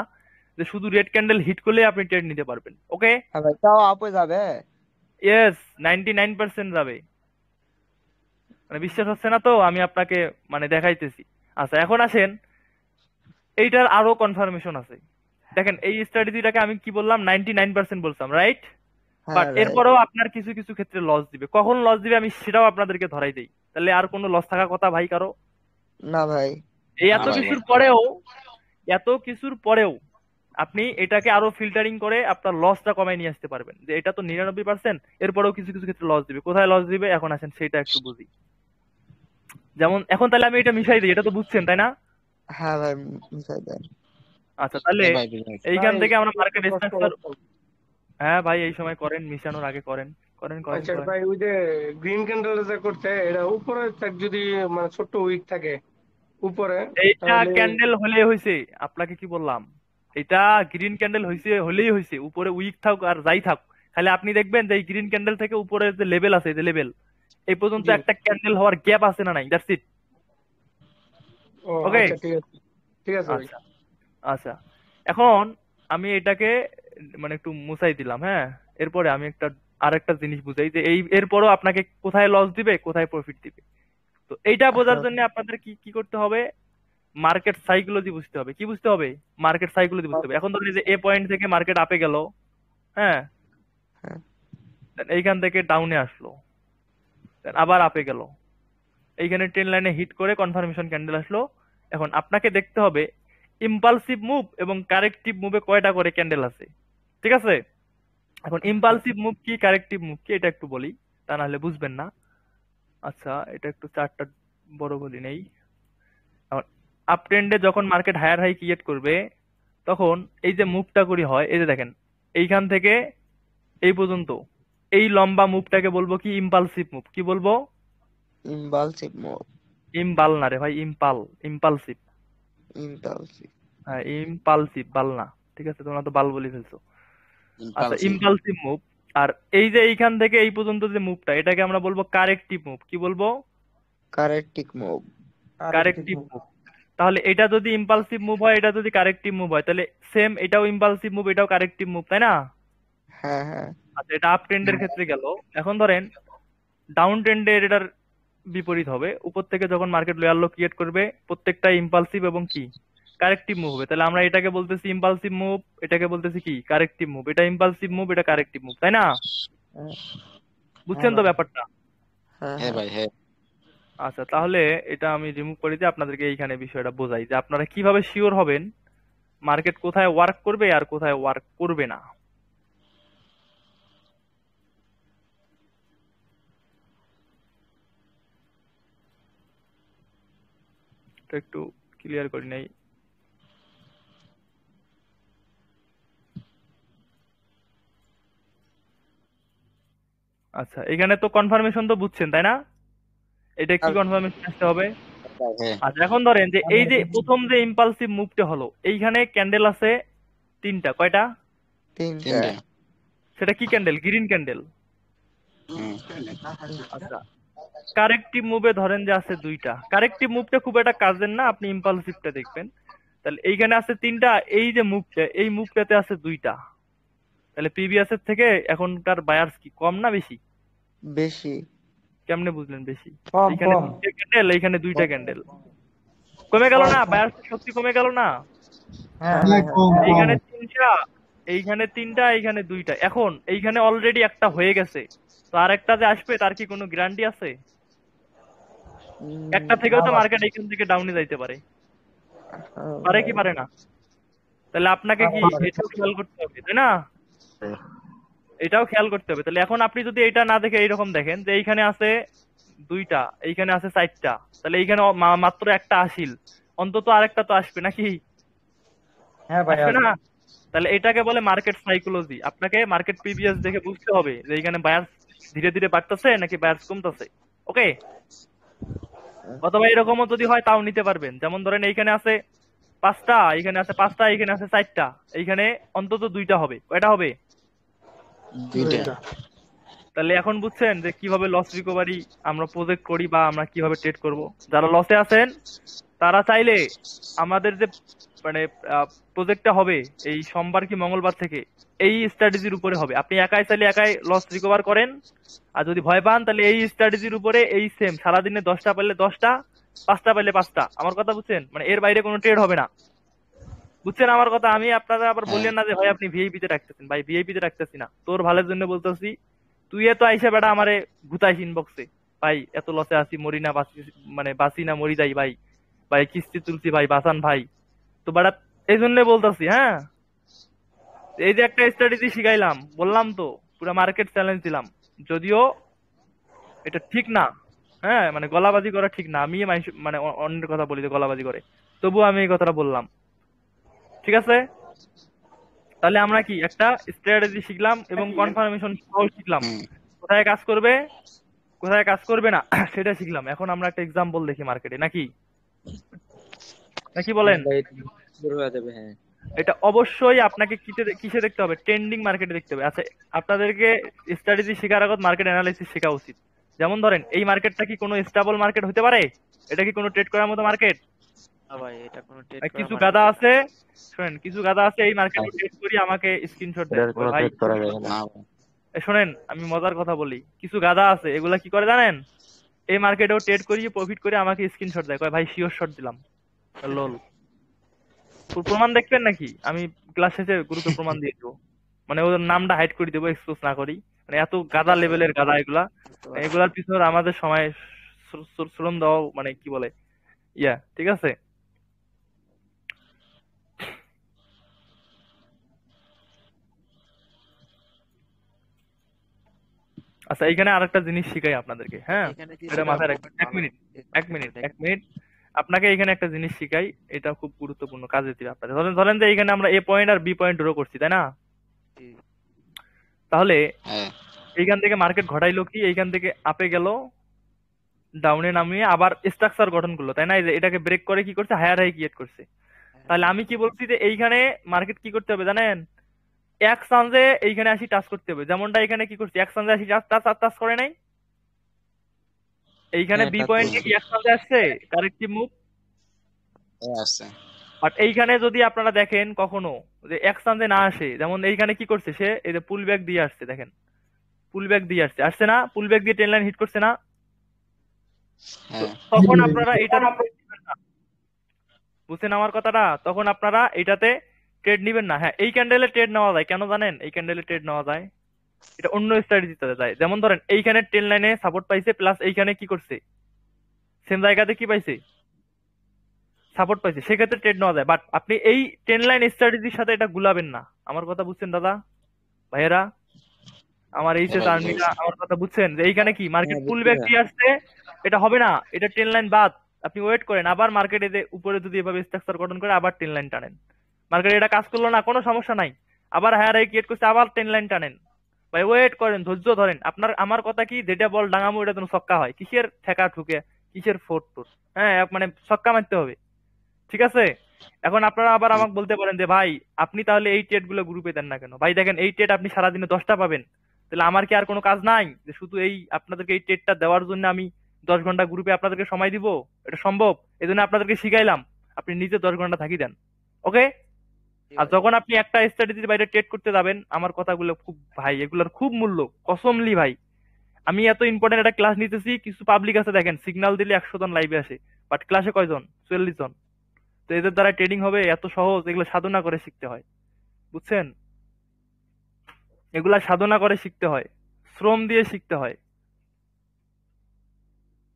[SPEAKER 1] যে শুধু রেড ক্যান্ডেল হিট করলে আপনি ট্রেড নিতে পারবেন, ওকে?
[SPEAKER 3] হ্যাঁ ভাই তাও আপে যাবে।
[SPEAKER 1] ইয়েস, 99% যাবে। মানে বিশ্বাস হচ্ছে না তো, আমি আপনাকে মানে দেখাইতেছি। আচ্ছা এখন আসেন, এইটার আরো কনফার্মেশন আছে। দেখেন এই স্ট্র্যাটেজিটাকে আমি কি বললাম, 99% বললাম, রাইট? বাট
[SPEAKER 3] হ্যাঁ রাইট।
[SPEAKER 1] এরপরেও আপনার কিছু কিছু ক্ষেত্রে লস দিবে, কখন লস দিবে আমি সেটাও আপনাদেরকে ধরাই দেই, তাহলে আর কোনো লস থাকার কথা ভাই কারো?
[SPEAKER 3] না ভাই।
[SPEAKER 1] এই
[SPEAKER 2] না
[SPEAKER 1] এত
[SPEAKER 2] ভাই।
[SPEAKER 1] কিছুর পরেও, এত কিছুর পরেও আপনি এটাকে আরো ফিল্টারিং করে আপনার লসটা কমায় নিয়ে আসতে পারবেন, যে এটা তো 99%, এরপরেও কিছু কিছু ক্ষেত্রে লস দিবে। কোথায় লস দিবে এখন আসেন সেটা একটু বুঝি। যেমন এখন তাহলে আমি এটা মিশাই দিই, এটা তো বুঝছেন তাই না?
[SPEAKER 3] হ্যাঁ ভাই মিশাই দেন।
[SPEAKER 1] আচ্ছা তাহলে
[SPEAKER 2] হ্যাঁ ভাই, বুঝলাম।
[SPEAKER 1] এইখান
[SPEAKER 8] ভাই
[SPEAKER 1] থেকে আমরা মার্কেট
[SPEAKER 8] কষ্ট
[SPEAKER 1] স্ট্রাকচার,
[SPEAKER 8] করতাম।
[SPEAKER 1] হ্যাঁ ভাই এই সময় করেন, মিশানোর আগে করেন, করেন করেন
[SPEAKER 8] আচ্ছা
[SPEAKER 1] করেন।
[SPEAKER 8] ভাই ওই যে গ্রিন ক্যান্ডেল যে করতে এটা উপরে যদি মানে ছোট্ট উইক থাকে উপরে
[SPEAKER 1] এইটা
[SPEAKER 8] তাহলে
[SPEAKER 1] ক্যান্ডেল হলে হয়েছে, আপনাকে কি বললাম, এটা গ্রিন ক্যান্ডেল হয়েছে হলেই হয়েছে, উপরে উইক থাক আর যাই থাক, খালি আপনি দেখবেন যে এই গ্রিন ক্যান্ডেল থেকে উপরের যে লেভেল আছে, যে লেভেল এই পর্যন্ত
[SPEAKER 8] জি।
[SPEAKER 1] একটা ক্যান্ডেল হওয়ার গ্যাপ আছে না নাই, দ্যাটস ইট।
[SPEAKER 8] ও
[SPEAKER 1] ওকে
[SPEAKER 8] আচ্ছা ঠিক আছে, ঠিক আছে ভাই।
[SPEAKER 1] আচ্ছা আচ্ছা এখন আমি এটাকে মানে একটু মুছাই দিলাম, হ্যাঁ? এরপরে আমি আরেকটা জিনিস বুঝাই, যে এই এরপরও আপনাকে কোথায় লস দিবে কোথায় প্রফিট দিবে। তো এইটা বোঝার জন্য আপনাদের কি কি করতে হবে, মার্কেট সাইকোলজি বুঝতে হবে। কি বুঝতে হবে? মার্কেট সাইকোলজি বুঝতে হবে। এখন ধরুন এই যে এ পয়েন্ট থেকে মার্কেট আপে গেল, হ্যাঁ,
[SPEAKER 3] হ্যাঁ।
[SPEAKER 1] Then এইখান থেকে ডাউনে আসলো, Then আবার আপে গেল, এইখানে ট্রেন লাইনে হিট করে কনফার্মেশন ক্যান্ডেল আসলো। এখন আপনাকে দেখতে হবে ইম্পালসিভ মুভ এবং কারেক্টিভ মুভে কয়টা করে ক্যান্ডেল আছে, ঠিক আছে? এখন ইম্পালসিভ মুভ কি, কারেক্টিভ মুভ কি, এটা একটু বলি, তা না হলে বুঝবেন না। আচ্ছা, এটা একটু চারটা বড় বলি নেই। আপ ট্রেন্ডে যখন মার্কেট হায়ার হাই ক্রিয়েট করবে, তখন এই যে মুভটা করি হয়, এই যে দেখেন এইখান থেকে এই পর্যন্ত এই লম্বা মুভটাকে বলবো কি ইম্পালসিভ মুভ। কি বলবো?
[SPEAKER 3] Impulsive move.
[SPEAKER 1] ইম্পাল না রে ভাই, ইম্পাল, ইম্পালসিভ।
[SPEAKER 3] ইম্পালসিভ।
[SPEAKER 1] হ্যাঁ, ইম্পালসিভ, বাল না। ঠিক আছে, তোমরা তো বাল বলে ফেলছো। আচ্ছা,
[SPEAKER 2] ইম্পালসিভ
[SPEAKER 1] ইম্পালসিভ মুভ। আর এই যে এইখান থেকে এই পর্যন্ত যে মুভটা, এটাকে আমরা বলবো কারেক্টিভ মুভ। কি বলবো?
[SPEAKER 3] Corrective move.
[SPEAKER 1] Corrective move. তাহলে এটা যদি ইম্পালসিভ মুভ হয়, এটা যদি কারেক্টিভ মুভ হয়, তাহলে সেম এটাও ইম্পালসিভ মুভ, এটাও কারেক্টিভ মুভ, তাই না?
[SPEAKER 3] হ্যাঁ হ্যাঁ।
[SPEAKER 1] আচ্ছা, এটা আপ ট্রেন্ডের ক্ষেত্রে গেল। এখন ধরেন ডাউন ট্রেন্ডের এটার বিপরীত হবে। উপর থেকে যখন মার্কেট লোয়ার লো ক্রিয়েট করবে, প্রত্যেকটা ইম্পালসিভ এবং কি কারেক্টিভ মুভ হবে। তাহলে আমরা এটাকে বলতেছি ইম্পালসিভ মুভ, এটাকে বলতেছি কি কারেক্টিভ মুভ। এটা ইম্পালসিভ মুভ, এটা কারেক্টিভ মুভ, তাই না?
[SPEAKER 3] হ্যাঁ
[SPEAKER 1] বুঝছেন তো ব্যাপারটা?
[SPEAKER 3] হ্যাঁ
[SPEAKER 2] হ্যাঁ ভাই হ্যাঁ
[SPEAKER 1] আচ্ছা, তাহলে এটা আমি রিমুভ করে দিয়ে আপনাদেরকে এইখানে বিষয়টা বোঝাই যে আপনারা কিভাবে শিওর হবেন মার্কেট কোথায় ওয়ার্ক করবে আর কোথায় ওয়ার্ক করবে না। এটা একটু ক্লিয়ার করি নাই। আচ্ছা, এখানে তো কনফার্মেশন তো বুঝছেন, তাই না? এটা কি কনফার্মেশন আসতে হবে?
[SPEAKER 2] হ্যাঁ
[SPEAKER 1] আচ্ছা, এখন ধরেন যে এই যে প্রথম যে ইম্পালসিভ মুভটা হলো, এইখানে ক্যান্ডেল আছে তিনটা। কয়টা?
[SPEAKER 3] তিনটা।
[SPEAKER 2] তিনটা
[SPEAKER 1] সেটা কি ক্যান্ডেল? Green candle.
[SPEAKER 2] হুম।
[SPEAKER 1] আচ্ছা, কারেক্টিভ মুভে ধরেন যে আছে দুইটা। কারেক্টিভ মুভটা খুব একটা কাজের না, আপনি ইম্পালসিভটা দেখবেন। তাহলে এইখানে আছে তিনটা, এই যে মুভটা, এই মুভটাতে আছে দুইটা। তাহলে প্রিভিয়াস এর থেকে এখনকার বায়ার্স কি কম না বেশি?
[SPEAKER 3] বেশি।
[SPEAKER 1] কেমনে বুঝলেন বেশি?
[SPEAKER 7] কম
[SPEAKER 1] এইখানে
[SPEAKER 7] কম।
[SPEAKER 1] দুইটা ক্যান্ডেল, এইখানে দুইটা ক্যান্ডেল। কমে গেল না? বায়ার্স শক্তি কমে গেল না?
[SPEAKER 7] হ্যাঁ কম কম।
[SPEAKER 1] এইখানে তিনটা, এইখানে তিনটা, এইখানে দুইটা। এখন এইখানে অলরেডি একটা হয়ে গেছে, তো আর একটা যে আসবে তার কি কোনো গ্যারান্টি আছে? একটা থেকেও তো মার্কেট এইখান থেকে ডাউনে যাইতে পারে, পারে কি পারে না? তাহলে আপনাকে কি এটাও খেয়াল করতে হবে, তাই না? এটাও খেয়াল করতে হবে। তাহলে এখন আপনি যদি এটা না দেখে এইরকম দেখেন যে এইখানে আছে দুইটা, এইখানে আছে চারটা, তাহলে এইখানে মাত্র একটা আসিল, অন্তত আরেকটা তো আসবে নাকি?
[SPEAKER 7] হ্যাঁ ভাই
[SPEAKER 1] আসবে না? তাহলে এটাকে বলে মার্কেট সাইকোলজি। আপনাকে মার্কেট প্রিভিয়াস দেখে বুঝতে হবে যে এইখানে বায়ার্স ধীরে ধীরে বাড়তেছে নাকি বায়ার্স কমতেছে। ওকে? অথবা এরকমও যদি হয় তাও নিতে পারবেন। যেমন ধরেন এইখানে আছে পাঁচটা, এইখানে আছে পাঁচটা, এইখানে আছে চারটা, এইখানে অন্তত দুইটা হবে। কয়টা হবে?
[SPEAKER 2] দুইটা
[SPEAKER 1] তাহলে এখন বুঝছেন যে কিভাবে লস রিকভারি আমরা প্রজেক্ট করি বা আমরা কিভাবে ট্রেড করব। যারা লসে আছেন তারা চাইলে আমাদের যে মানে প্রজেক্টটা হবে এই সোমবার কি মঙ্গলবার থেকে, এই স্ট্র্যাটেজির উপরে হবে। আপনি একাই চাইলে একাই লস রিকভার করেন, আর যদি ভয় পান তাহলে এই স্ট্র্যাটেজির উপরে এই সেম সারাদিনে 10টা পাইলে 10টা, 5টা পাইলে 5টা। আমার কথা বুঝছেন? মানে এর বাইরে কোনো ট্রেড হবে না। বুঝছেন আমার কথা? আমি আপনারা আবার বললেন না যে ভাই আপনি ভিআইপি তে রাখতেছেন। ভাই ভিআইপি তে রাখতেছি না, তোর ভালোর জন্য বলতেছি। তুই এত আইসা বেটা আমারে গুতাইস ইনবক্সে, ভাই এত লসে আছি, মরি না বাঁচি, মানে বাঁচি না মরি যাই ভাই, ভাই কিস্তি তুলছি ভাই, বাঁচান ভাই। তো বেটা এই জন্য বলতেছি, হ্যাঁ, এই যে একটা স্ট্র্যাটেজি শিখাইলাম, বললাম তো পুরো মার্কেট চ্যালেঞ্জ দিলাম, যদিও এটা ঠিক না, হ্যাঁ, মানে গলাবাজি করা ঠিক না। আমি মানে অন্যের কথা বলি যে গলাবাজি করে, তবুও আমি এই কথাটা বললাম। ঠিক আছে? তাহলে আমরা কি একটা স্ট্র্যাটেজি শিখলাম এবং কনফার্মেশন সহ শিখলাম।
[SPEAKER 2] হুম।
[SPEAKER 1] কোথায় কাজ করবে, কোথায় কাজ করবে না সেটা শিখলাম। এখন আমরা একটা এক্সাম্পল দেখি মার্কেটে, নাকি নাকি বলেন? এটা অবশ্যই আপনাকে কিসে দেখতে হবে? ট্রেন্ডিং মার্কেটে দেখতে হবে। আচ্ছা, আপনাদেরকে স্ট্র্যাটেজি শেখার আগে মার্কেট অ্যানালাইসিস শেখা উচিত। যেমন ধরেন এই মার্কেটটা কি কোনো স্টেবল মার্কেট হতে পারে? এটা কি কোনো ট্রেড করার মতো মার্কেট?
[SPEAKER 6] ভাই এটা কোনো ট্রেড
[SPEAKER 1] কিছু গাদা আছে, শোনেন, কিছু গাদা আছে এই মার্কেটে ট্রেড করি আমাকে স্ক্রিনশট দেয় ভাই।
[SPEAKER 2] না
[SPEAKER 1] শোনেন, আমি মজার কথা বলি, কিছু গাদা আছে এগুলা কি করে জানেন? এই মার্কেটেও ট্রেড করি, প্রফিট করে আমাকে স্ক্রিনশট দেয়, কয় ভাই শিওর শট দিলাম। লোল, প্রমাণ দেখবেন নাকি? আমি ক্লাস শেষে গ্রুপে প্রমাণ দিয়ে দেবো, মানে ওদের নামটা হাইড করে দেবো, এক্সপোজ না করি। মানে এত গাদা লেভেলের গাদা এগুলা। এগুলার পিছনে আমাদের সময় শ্রম দেওয়া মানে কি বলে ইয়া, ঠিক আছে? আচ্ছা, এইখানে আরেকটা জিনিস শিখাই আপনাদেরকে, হ্যাঁ,
[SPEAKER 6] এখানে কি
[SPEAKER 1] এটা
[SPEAKER 6] সেটা
[SPEAKER 1] মাথায় রাখবেন।
[SPEAKER 6] মুভমেন্ট
[SPEAKER 1] এক
[SPEAKER 6] ভালো
[SPEAKER 1] মিনিট
[SPEAKER 6] এই
[SPEAKER 1] এক মিনিট
[SPEAKER 6] মার্কেটে
[SPEAKER 1] এক মিনিট আপনাকে এখানে একটা জিনিস শিখাই, এটা খুব গুরুত্বপূর্ণ, কাজে দিবে আপনাদের। ধরেন ধরেন যে এইখানে আমরা A point R B point draw করছি, তাই না? তাহলে
[SPEAKER 2] হ্যাঁ
[SPEAKER 1] এইখান থেকে মার্কেট ঘটাইলো কি, এইখান থেকে আপে গেল, ডাউনে নামিয়ে আবার স্ট্রাকচার গঠন করলো, তাই না? এই যে এটাকে ব্রেক করে কি করছে, হায়ার হাই ক্রিয়েট করছে। তাহলে আমি কি বলছি যে এইখানে মার্কেট কি করতে হবে জানেন, এক চান্সে এইখানে আসি টাচ করতে হবে, যেমনটা এখানে কি করছে, এক চান্সে আসি টাচ করে নাই। এইখানে
[SPEAKER 2] হ্যাঁ
[SPEAKER 1] বি
[SPEAKER 2] তা তো
[SPEAKER 1] পয়েন্টে কি এক চান্সে আসছে কারেক্টিভ মুভ,
[SPEAKER 2] আছে।
[SPEAKER 1] বাট এইখানে যদি আপনারা দেখেন কখনো যে এক চান্সে না আসে, যেমন এইখানে কি করছে সে, এই যে পুল ব্যাক দিয়ে আসছে, দেখেন পুল ব্যাক দিয়ে আসছে, আসছে না, পুল ব্যাক দিয়ে টেন লাইন হিট করছে না। তো
[SPEAKER 2] হ্যাঁ
[SPEAKER 1] তখন
[SPEAKER 7] জি ভাই।
[SPEAKER 1] আপনারা এটার, বুঝছেন আমার কথাটা, তখন আপনারা এটাতে ট্রেড নিবেন না। হ্যাঁ, এই ক্যান্ডেলে ট্রেড নেওয়া যায়, কেন জানেন? এই ক্যান্ডেলে ট্রেড নেওয়া যায়, এটা অন্য স্ট্র্যাটেজিতে যায়। যেমন ধরেন এইখানে টেন লাইনে সাপোর্ট পাইছে, প্লাস এইখানে কি করছে, সেম জায়গাতে কি পাইছে, সাপোর্ট পাইছে, সেক্ষেত্রে ট্রেড নেওয়া যায়। বাট আপনি এই টেন লাইন স্ট্র্যাটেজির সাথে এটা গুলাবেন না। আমার কথা বুঝছেন দাদা ভাইয়েরা, আমার এই যে
[SPEAKER 2] ভাই
[SPEAKER 1] আর্মিরা,
[SPEAKER 2] বুঝছি।
[SPEAKER 1] আমার কথা বুঝছেন যে এইখানে কি মার্কেট
[SPEAKER 2] হ্যাঁ
[SPEAKER 1] পুল
[SPEAKER 2] বুঝছি
[SPEAKER 1] ব্যাক
[SPEAKER 2] ভাই।
[SPEAKER 1] দিয়ে আসছে, এটা হবে না, এটা টেন লাইন বাদ। আপনি ওয়েট করেন, আবার মার্কেটে যে উপরে যদি এভাবে স্ট্রাকচার গঠন করে আবার টেন লাইন টানেন, মার্কেট এটা কাজ করলো না, কোনো সমস্যা নাই, আবার হায়ার হাই ক্রিয়েট করছে, আবার টেন লাইন টানেন। ভাই ওয়েট করেন, ধৈর্য ধরেন। আপনার আমার কথা কি, যেটা বল ডাঙামু এটা যেন ছক্কা হয়, কিসের ঠেকা ঠুকে, কিসের ফোর টুর, হ্যাঁ মানে ছক্কা মারতে হবে, ঠিক আছে? এখন আপনারা আবার
[SPEAKER 2] হুম,
[SPEAKER 1] আমাকে বলতে পারেন যে ভাই আপনি তাহলে এই টেট গুলো গ্রুপে দেন না কেন? ভাই দেখেন, এই টেট আপনি সারাদিনে 10টা পাবেন, তাহলে আমার কি আর কোনো কাজ নাই যে শুধু এই আপনাদেরকে এই টেটটা দেওয়ার জন্য আমি 10 ঘন্টা গ্রুপে আপনাদেরকে সময় দিব? এটা সম্ভব? এই জন্য আপনাদেরকে শিখাইলাম, আপনি নিজে 10 ঘন্টা থাকি দেন, ওকে? আর যখন আপনি একটা স্ট্র্যাটেজির বাইরে ট্রেড করতে যাবেন, আমার কথাগুলো খুব, ভাই এগুলোর খুব মূল্য, কসমলি ভাই। আমি এত ইম্পর্টেন্ট একটা ক্লাস নিতেছি, কিছু পাবলিক আছে দেখেন সিগন্যাল দিলে 100 জন লাইভে আসে, বাট ক্লাসে কয়জন, 44 জন। তো এদের দ্বারা ট্রেডিং হবে এত সহজ? এগুলো সাধনা করে শিখতে হয়, বুঝছেন? এগুলা সাধনা করে শিখতে হয়, শ্রম দিয়ে শিখতে হয়।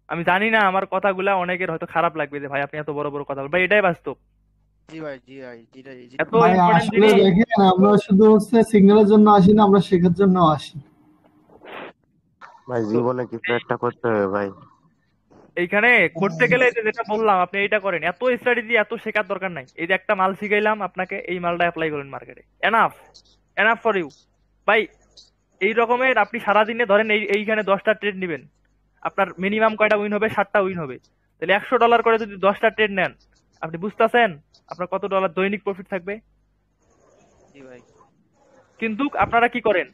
[SPEAKER 1] আমি জানি না আমার কথাগুলা অনেকের হয়তো খারাপ লাগবে যে ভাই আপনি এত বড় বড় কথা বলেন, ভাই এটাই বাস্তব।
[SPEAKER 6] জি ভাই, জি ভাই, জি
[SPEAKER 1] এত
[SPEAKER 7] ভাই
[SPEAKER 1] ইম্পর্টেন্ট
[SPEAKER 7] আসলে
[SPEAKER 1] জিনিস
[SPEAKER 7] দেখেন, আমরা শুধু সিগন্যালের জন্য আসি না, আমরা শেখার জন্য আসি।
[SPEAKER 9] ভাই
[SPEAKER 1] তো
[SPEAKER 9] জীবনে কিছু
[SPEAKER 1] এই-
[SPEAKER 9] একটা করতে হবে ভাই।
[SPEAKER 1] এইখানে করতে গেলে এই যে যেটা বললাম, আপনি এইটা করেন, এত স্ট্র্যাটেজি এত শেখার দরকার নাই। এই যে একটা মাল শিখাইলাম আপনাকে, এই মালটা অ্যাপ্লাই করেন মার্কেটে, এনাফ, এনাফ ফর ইউ ভাই। এই রকমের আপনি সারাদিনে ধরেন এইখানে 10টা ট্রেড নিবেন, আপনার মিনিমাম কয়টা উইন হবে, 7টা উইন হবে। তাহলে $100 করে যদি 10টা ট্রেড নেন, আপনি বুঝতেছেন আপনার কত ডলার দৈনিক প্রফিট থাকবে?
[SPEAKER 6] জি ভাই।
[SPEAKER 1] কিন্তু আপনারা কি করেন,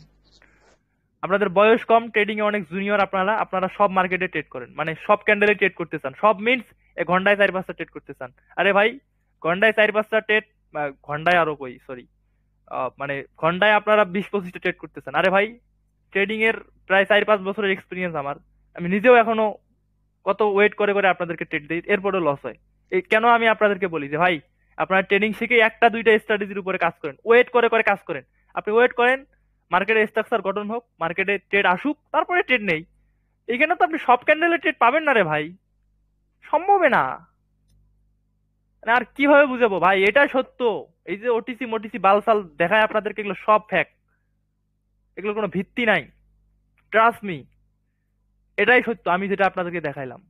[SPEAKER 1] আপনাদের বয়স কম, ট্রেডিং এ অনেক জুনিয়র, আপনারা আপনারা সব মার্কেটে ট্রেড করেন, মানে সব ক্যান্ডেলে ট্রেড করতে চান। সব মিন্স ঘন্টায় 4-5টা ট্রেড করতে চান। আরে ভাই, ঘন্টায় 4-5টা ট্রেড, ঘন্টায় আরো কই সরি, মানে ঘন্টায় আপনারা 20-25টা ট্রেড করতেছেন। আরে ভাই, ট্রেডিং এর প্রায় 4-5 বছরের এক্সপিরিয়েন্স আমার, আমি নিজেও এখনো কত ওয়েট করে করে আপনাদেরকে ট্রেড দিই, এরপরেও লস হয়। এই কেন আমি আপনাদেরকে বলি যে ভাই আপনারা ট্রেডিং শিখে একটা দুইটা স্ট্র্যাটেজির উপরে কাজ করেন, ওয়েট করে করে কাজ করেন। আপনি ওয়েট করেন মার্কেটে স্ট্রাকচার গঠন হোক, মার্কেটে ট্রেড আসুক, তারপরে ট্রেড নেই। এইখানে তো আপনি সব ক্যান্ডেলে ট্রেড পাবেন না রে ভাই, সম্ভবে না। মানে আর কিভাবে বুঝাবো ভাই, এটা সত্য। এই যে ওটিসি মোটিসি বালসাল দেখায় আপনাদেরকে, এগুলো সব ফ্যাক্ট, এগুলো কোনো ভিত্তি নাই, ট্রাস্ট মি, এটাই সত্য আমি যেটা আপনাদেরকে দেখাইলাম।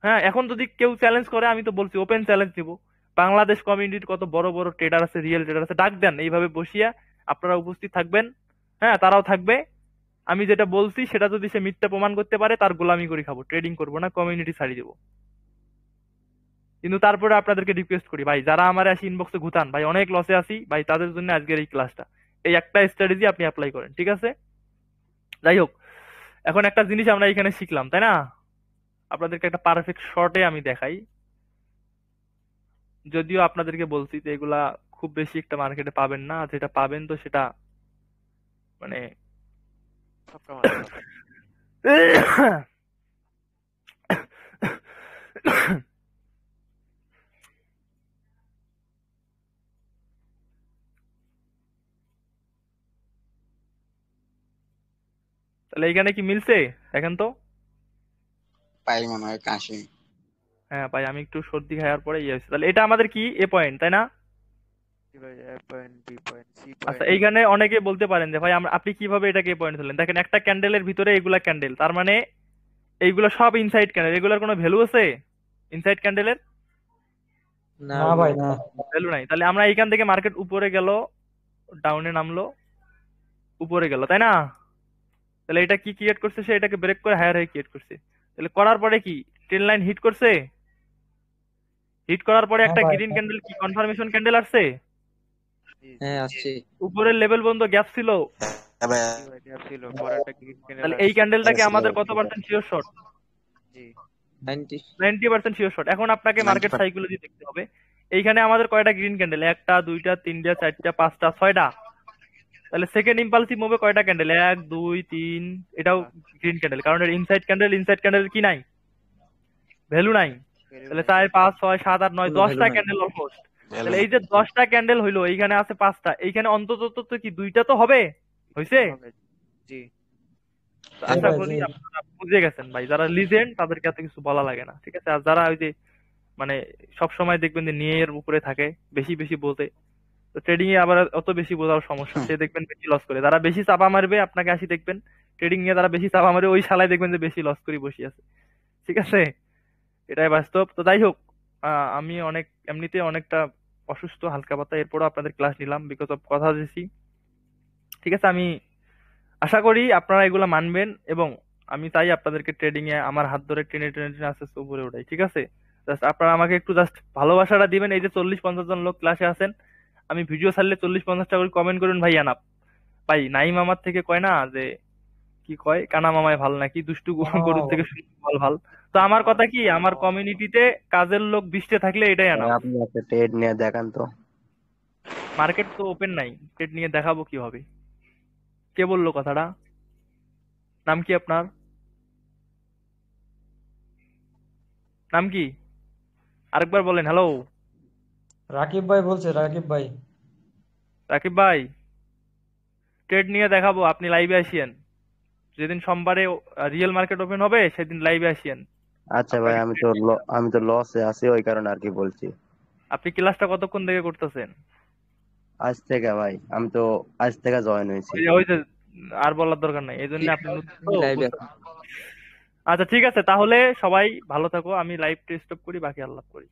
[SPEAKER 1] হ্যাঁ, এখন যদি কেউ চ্যালেঞ্জ করে, আমি তো বলছি ওপেন চ্যালেঞ্জ দিব। বাংলাদেশ কমিউনিটির কত বড় বড় ট্রেডার আছে, রিয়েল ট্রেডার আছে, ডাক দেন, এইভাবে বসিয়া আপনারা উপস্থিত থাকবেন, হ্যাঁ তারাও থাকবে। আমি যেটা বলছি সেটা যদি সে মিথ্যা প্রমাণ করতে পারে, তার গোলামি করে খাবো, ট্রেডিং করবো না, কমিউনিটি ছাড়িয়ে দেবো। কিন্তু তারপরে আপনাদেরকে রিকোয়েস্ট করি ভাই, যারা আমার আসি ইনবক্সে ঘুতান ভাই, অনেক লসে আছি ভাই, তাদের জন্য আজকের এই ক্লাসটা, এই একটা স্ট্র্যাটেজি আপনি অ্যাপ্লাই করেন, ঠিক আছে? যাই হোক, এখন একটা জিনিস আমরা এখানে শিখলাম, তাই না? আপনাদেরকে একটা পারফেক্ট শর্টে আমি দেখাই, যদিও আপনাদেরকে বলছি যে এগুলা খুব বেশি একটা মার্কেটে পাবেন না, আর যেটা পাবেন তো সেটা মানে
[SPEAKER 6] সবটা মারতে হবে।
[SPEAKER 1] তাহলে এখানে কি মিলছে এখন তো?
[SPEAKER 2] পাই মনে হয় কাশি।
[SPEAKER 1] হ্যাঁ ভাই, আমি একটু সর্দি খাওয়ার পরে ইয়ে হয়েছে। তাহলে এটা আমাদের কি এ পয়েন্ট, তাই না?
[SPEAKER 6] জি A point, B point, C
[SPEAKER 1] আচ্ছা,
[SPEAKER 6] পয়েন্ট।
[SPEAKER 1] এইখানে অনেকে বলতে পারেন যে ভাই আপনি কিভাবে এটাকে পয়েন্ট ধরলেন? দেখেন, একটা ক্যান্ডেলের ভিতরে এগুলা ক্যান্ডেল, তার মানে এইগুলো সব ইনসাইড ক্যান্ডেল। এগুলোর কোনো ভ্যালু আছে ইনসাইড ক্যান্ডেলের?
[SPEAKER 10] না ভাই না।
[SPEAKER 1] ভ্যালু নাই। তাহলে আমরা এইখান থেকে মার্কেট উপরে গেল, ডাউনে নামলো, উপরে গেল, তাই না? তাহলে এটা কি ক্রিয়েট করছে? সে এটাকে ব্রেক করে হায়ার হাই ক্রিয়েট করছে। তাহলে করার পরে কি ট্রেন লাইন হিট করছে? হিট করার পরে
[SPEAKER 10] হ্যাঁ
[SPEAKER 1] একটা
[SPEAKER 10] ভাই,
[SPEAKER 1] গ্রিন ক্যান্ডেল, কি কনফার্মেশন ক্যান্ডেল আসছে?
[SPEAKER 10] হ্যাঁ আসছে।
[SPEAKER 1] উপরের লেভেল বন্ধ গ্যাপ ছিল।
[SPEAKER 2] তবে
[SPEAKER 6] গ্যাপ ছিল, পরে একটা গ্রিন ক্যান্ডেল
[SPEAKER 1] তাহলে এই ক্যান্ডেলটাকে
[SPEAKER 2] ছিল
[SPEAKER 1] আমাদের কত পার্সেন্ট শিওর শর্ট?
[SPEAKER 6] জি
[SPEAKER 10] 90।
[SPEAKER 1] 90% শিওর শর্ট। এখন আপনাকে মার্কেট
[SPEAKER 2] 90%
[SPEAKER 1] সাইকোলজি দেখতে হবে। এইখানে আমাদের কয়টা গ্রিন ক্যান্ডেল? একটা, দুইটা, তিনটা, চারটা, পাঁচটা, ছয়টা। তাহলে সেকেন্ড ইম্পালসিভ মুভে কয়টা ক্যান্ডেল? এক, দুই, তিন। এটাও গ্রিন ক্যান্ডেল, কারণ এর ইনসাইড ক্যান্ডেল কি নাই? ভ্যালু নাই। তাহলে 4, 5, 6, 7, 8, 9,
[SPEAKER 10] কোনো ভ্যালু
[SPEAKER 1] 10টা
[SPEAKER 10] নাই।
[SPEAKER 1] Candle almost.
[SPEAKER 2] ভ্যালু
[SPEAKER 1] তাহলে এই যে 10টা ক্যান্ডেল হইলো, এইখানে আছে 5টা, এইখানে অন্তত তো কি 2টা তো হবে? হইছে?
[SPEAKER 6] হবে। জি
[SPEAKER 1] তো
[SPEAKER 10] হ্যাঁ
[SPEAKER 1] আশা
[SPEAKER 10] ভাই,
[SPEAKER 1] করি
[SPEAKER 10] জি।
[SPEAKER 1] আপনারা বুঝে গেছেন ভাই। যারা লিজেন্ড তাদেরকে এত কিছু বলা লাগে না, ঠিক আছে? আর যারা ওই যে মানে সব সময় দেখবেন যে নিয়ে এর উপরে থাকে, বেশি বেশি বলতে, তো ট্রেডিং এ আবার অত বেশি বোঝার সমস্যা, সে দেখবেন বেশি লস করে। যারা বেশি চাপা মারবে আপনাকে আসি দেখবেন, ট্রেডিং এ যারা বেশি চাপা মারবে ওই শালায় দেখবেন যে বেশি লস করে বসে আছে, ঠিক আছে? এটাই বাস্তব। তো যাই হোক, আমি এমনিতে অনেকটা অসুস্থ, হালকা পাতা, এরপরও আপনাদের ক্লাস নিলাম বিকজ অফ কথা দিয়েছি, ঠিক আছে? আমি আশা করি আপনারা এগুলো মানবেন, এবং আমি চাই আপনাদেরকে ট্রেডিং এ আমার হাত ধরে টেনে টেনে টেনে আস্তে আস্তে উপরে উঠাই, ঠিক আছে? জাস্ট আপনারা আমাকে একটু জাস্ট ভালোবাসাটা দিবেন। এই যে 40-50 জন লোক ক্লাসে আছেন, আমি ভিডিও ছাড়লে 40-50টা করে কমেন্ট করুন, ভাই আনাপ ভাই, নাইম আমার থেকে কয় না যে কি কয়, কানা মামায় ভাল নাকি, দুষ্টু গরুর থেকে ভাল ভাল। তো আমার কথা কি, আমার কমিউনিটিতে কাজের লোক 20টা থাকলে এটাই আনাপ।
[SPEAKER 9] আপনি একটা ট্রেড নিয়ে দেখান তো।
[SPEAKER 1] মার্কেট তো ওপেন নাই, ট্রেড নিয়ে দেখাবো কিভাবে? কে বললো কথাটা? নাম কি আপনার? নাম কি? আরেকবার বলেন। হ্যালো
[SPEAKER 10] রাকিব ভাই বলছে, রাকিব ভাই।
[SPEAKER 1] রাকিব ভাই, ট্রেড নিয়ে দেখাবো, আপনি লাইভে আসিয়েন। যেদিন সোমবারে রিয়েল মার্কেট ওপেন হবে সেদিন লাইভে আসিয়েন।
[SPEAKER 9] আচ্ছা ভাই,
[SPEAKER 1] আপনাকে
[SPEAKER 9] আমি তো লসে আছি, ওই কারণে আর কি বলছি।
[SPEAKER 1] আপনি ক্লাসটা কতক্ষণ থেকে করতেছেন?
[SPEAKER 9] আজ থেকে ভাই, আমি তো আজ থেকে জয়েন হয়েছি।
[SPEAKER 1] ওই যে আর বলার দরকার নাই, এই জন্য আপনি নতুন তো,
[SPEAKER 10] লাইভে।
[SPEAKER 1] আচ্ছা ঠিক আছে, তাহলে সবাই ভালো থাকো। আমি লাইভ স্টপ করি, বাকি আল্লাহ করি।